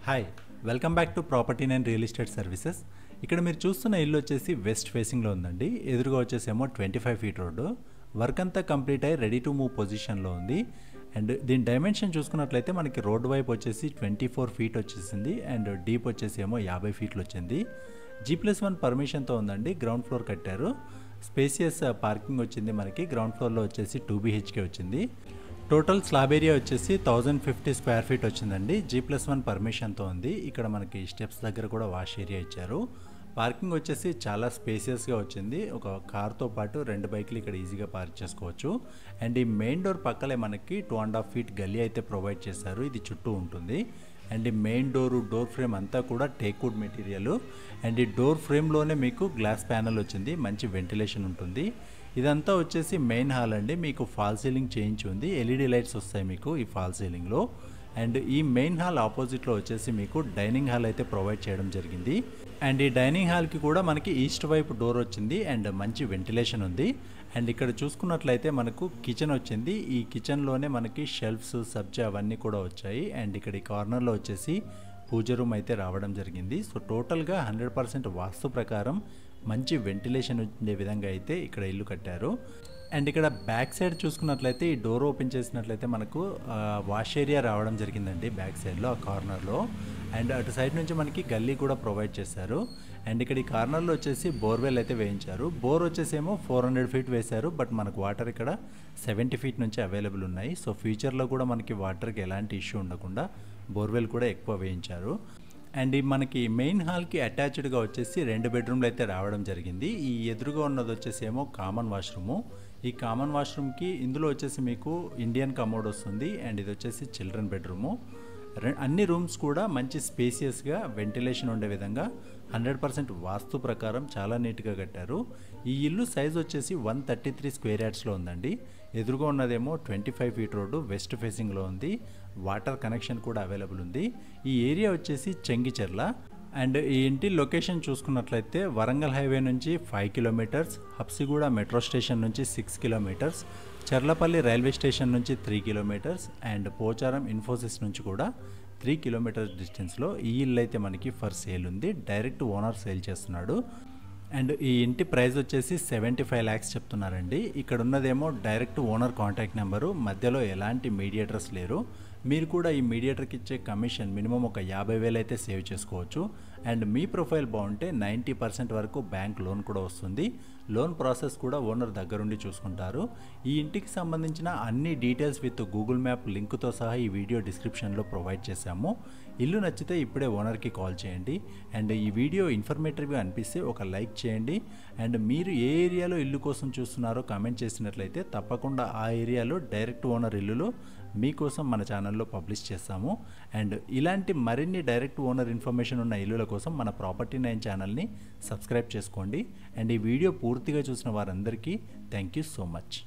Hi welcome back to property and real estate services. ఇక్కడ మీరు చూస్తున్న ఇల్లు వచ్చేసి వెస్ట్ ఫేసింగ్లో ఉందండి. ఎదురుగా వచ్చేసేమో 25 ఫీట్ రోడ్డు. వర్క్ అంతా కంప్లీట్ అయ్యి రెడీ టు మూవ్ పొజిషన్లో ఉంది. అండ్ దీని డైమెన్షన్ చూసుకున్నట్లయితే మనకి రోడ్డు వైపు వచ్చేసి 24 ఫీట్ వచ్చేసింది అండ్ డీప్ వచ్చేసి ఏమో 50 ఫీట్లు వచ్చింది. G+1 పర్మిషన్తో ఉందండి. గ్రౌండ్ ఫ్లోర్ కట్టారు. స్పేసియస్ పార్కింగ్ వచ్చింది. మనకి గ్రౌండ్ ఫ్లోర్లో వచ్చేసి 2 BHK వచ్చింది. టోటల్ స్లాబ్ ఏరియా వచ్చేసి 1050 స్క్వేర్ ఫీట్ వచ్చిందండి. G+1 పర్మిషన్తో ఉంది. ఇక్కడ మనకి స్టెప్స్ దగ్గర కూడా వాష్ ఏరియా ఇచ్చారు. పార్కింగ్ వచ్చేసి చాలా స్పేసియస్గా వచ్చింది. ఒక కార్తో పాటు 2 బైకులు ఇక్కడ ఈజీగా పార్క్ చేసుకోవచ్చు. అండ్ ఈ మెయిన్ డోర్ పక్కలే మనకి 2.5 ఫీట్ గల్లీ అయితే ప్రొవైడ్ చేశారు. ఇది చుట్టూ ఉంటుంది. అండ్ ఈ మెయిన్ డోర్ ఫ్రేమ్ అంతా కూడా టేక్వుడ్ మెటీరియల్. అండ్ ఈ డోర్ ఫ్రేమ్లోనే మీకు గ్లాస్ ప్యానల్ వచ్చింది. మంచి వెంటిలేషన్ ఉంటుంది. ఇదంతా వచ్చేసి మెయిన్ హాల్ అండి. మీకు ఫాల్ సీలింగ్ చేయించి ఉంది. LED లైట్స్ వస్తాయి మీకు ఈ ఫాల్ సీలింగ్లో. అండ్ ఈ మెయిన్ హాల్ ఆపోజిట్లో వచ్చేసి మీకు డైనింగ్ హాల్ అయితే ప్రొవైడ్ చేయడం జరిగింది. అండ్ ఈ డైనింగ్ హాల్కి కూడా మనకి ఈస్ట్ వైపు డోర్ వచ్చింది అండ్ మంచి వెంటిలేషన్ ఉంది. అండ్ ఇక్కడ చూసుకున్నట్లయితే మనకు కిచెన్ వచ్చింది. ఈ కిచెన్లోనే మనకి షెల్ఫ్స్ సబ్జా అవన్నీ కూడా వచ్చాయి. అండ్ ఇక్కడ ఈ కార్నర్లో వచ్చేసి పూజ రూమ్ అయితే రావడం జరిగింది. సో టోటల్గా 100% వాస్తు ప్రకారం మంచి వెంటిలేషన్ ఉండే విధంగా అయితే ఇక్కడ ఇల్లు కట్టారు. అండ్ ఇక్కడ బ్యాక్ సైడ్ చూసుకున్నట్లయితే ఈ డోర్ ఓపెన్ చేసినట్లయితే మనకు వాష్ ఏరియా రావడం జరిగిందండి బ్యాక్ సైడ్లో ఆ కార్నర్లో. అండ్ అటు సైడ్ నుంచి మనకి గల్లీ కూడా ప్రొవైడ్ చేశారు. అండ్ ఇక్కడ ఈ కార్నర్లో వచ్చేసి బోర్వెల్ అయితే వేయించారు. బోర్ వచ్చేసేమో 400 ఫీట్ వేశారు. బట్ మనకు వాటర్ ఇక్కడ 70 ఫీట్ నుంచి అవైలబుల్ ఉన్నాయి. సో ఫ్యూచర్లో కూడా మనకి వాటర్కి ఎలాంటి ఇష్యూ ఉండకుండా బోర్వెల్ కూడా ఎక్కువ వేయించారు. అండ్ మనకి మెయిన్ హాల్కి అటాచ్డ్గా వచ్చేసి 2 బెడ్రూమ్లు అయితే రావడం జరిగింది. ఈ ఎదురుగా ఉన్నది వచ్చేసి ఏమో కామన్ వాష్రూము. ఈ కామన్ వాష్రూమ్కి ఇందులో వచ్చేసి మీకు ఇండియన్ కమోడ్ వస్తుంది. అండ్ ఇది వచ్చేసి చిల్డ్రన్ బెడ్రూము. అన్ని రూమ్స్ కూడా మంచి స్పేసియస్గా వెంటిలేషన్ ఉండే విధంగా 100% వాస్తు ప్రకారం చాలా నీట్గా కట్టారు. ఈ ఇల్లు సైజ్ వచ్చేసి 133 స్క్వేర్ యార్డ్స్లో ఉందండి. ఎదురుగా ఉన్నదేమో 25 ఫీట్ రోడ్డు వెస్ట్ ఫేసింగ్లో ఉంది. వాటర్ కనెక్షన్ కూడా అవైలబుల్ ఉంది. ఈ ఏరియా వచ్చేసి చెంగిచెర్ల. అండ్ ఈ ఇంటి లొకేషన్ చూసుకున్నట్లయితే వరంగల్ హైవే నుంచి 5 కిలోమీటర్స్, హబ్సిగూడ మెట్రో స్టేషన్ నుంచి 6 కిలోమీటర్స్, చర్లపల్లి రైల్వే స్టేషన్ నుంచి 3 కిలోమీటర్స్ అండ్ పోచారం ఇన్ఫోసిస్ నుంచి కూడా 3 కిలోమీటర్స్ డిస్టెన్స్లో ఈ ఇల్లు అయితే మనకి ఫర్ సేల్ ఉంది. డైరెక్ట్ ఓనర్ సేల్ చేస్తున్నాడు. అండ్ ఈ ఇంటి ప్రైస్ వచ్చేసి 75 lakhs చెప్తున్నారండి. ఇక్కడ ఉన్నదేమో డైరెక్ట్ ఓనర్ కాంటాక్ట్ నెంబరు. మధ్యలో ఎలాంటి మీడియేటర్స్ లేరు. మీరు కూడా ఈ మీడియేటర్కి ఇచ్చే కమిషన్ మినిమం ఒక 50,000 అయితే సేవ్ చేసుకోవచ్చు. అండ్ మీ ప్రొఫైల్ బాగుంటే 90% వరకు బ్యాంక్ లోన్ కూడా వస్తుంది. లోన్ ప్రాసెస్ కూడా ఓనర్ దగ్గరుండి చూసుకుంటారు. ఈ ఇంటికి సంబంధించిన అన్ని డీటెయిల్స్ విత్ గూగుల్ మ్యాప్ లింక్తో సహా ఈ వీడియో డిస్క్రిప్షన్లో ప్రొవైడ్ చేశాము. ఇల్లు నచ్చితే ఇప్పుడే ఓనర్కి కాల్ చేయండి. అండ్ ఈ వీడియో ఇన్ఫర్మేటివ్గా అనిపిస్తే ఒక లైక్ చేయండి. అండ్ మీరు ఏ ఏరియాలో ఇల్లు కోసం చూస్తున్నారో కామెంట్ చేసినట్లయితే తప్పకుండా ఆ ఏరియాలో డైరెక్ట్ ఓనర్ ఇల్లులో మీకోసం మన ఛానల్లో పబ్లిష్ చేస్తాము. అండ్ ఇలాంటి మరిన్ని డైరెక్ట్ ఓనర్ ఇన్ఫర్మేషన్ ఉన్న ఇల్లుల కోసం మన ప్రాపర్టీ 9 ఛానల్ని సబ్స్క్రైబ్ చేసుకోండి. అండ్ ఈ వీడియో పూర్తిగా చూసిన వారందరికీ థ్యాంక్ యూ సో మచ్.